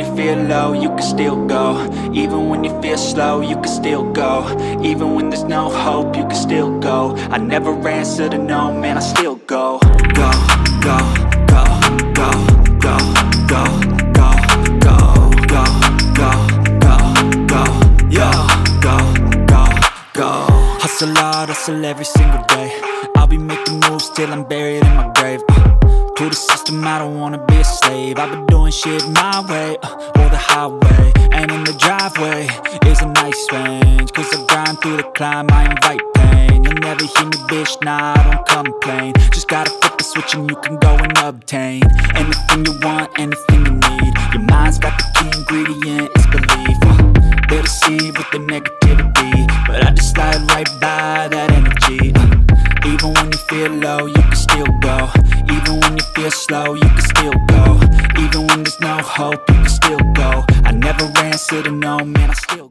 you feel low, you can still go. Even when you feel slow, you can still go. Even when there's no hope, you can still go. I never answer to no, man, I still go. Go, go, go, go, go, go, go, go, go, go, go, go, yo, go, go, go. Hustle hard, hustle every single day. I'll be making moves till I'm buried in my grave. To the system, I don't wanna be a slave. I've been doing shit my way, or the highway. And in the driveway is a nice range, cause I grind through the climb, I invite pain. You'll never hear me, bitch, nah, I don't complain. Just gotta flip the switch and you can go and obtain anything you want, anything you need. Your mind's got the key ingredient, it's belief. They'll deceive with the negativity, but I just slide right by that energy. Even when you feel low, you can still go. Even when you feel slow, you can still go. Even when there's no hope, you can still go. I never answer to no, man, I still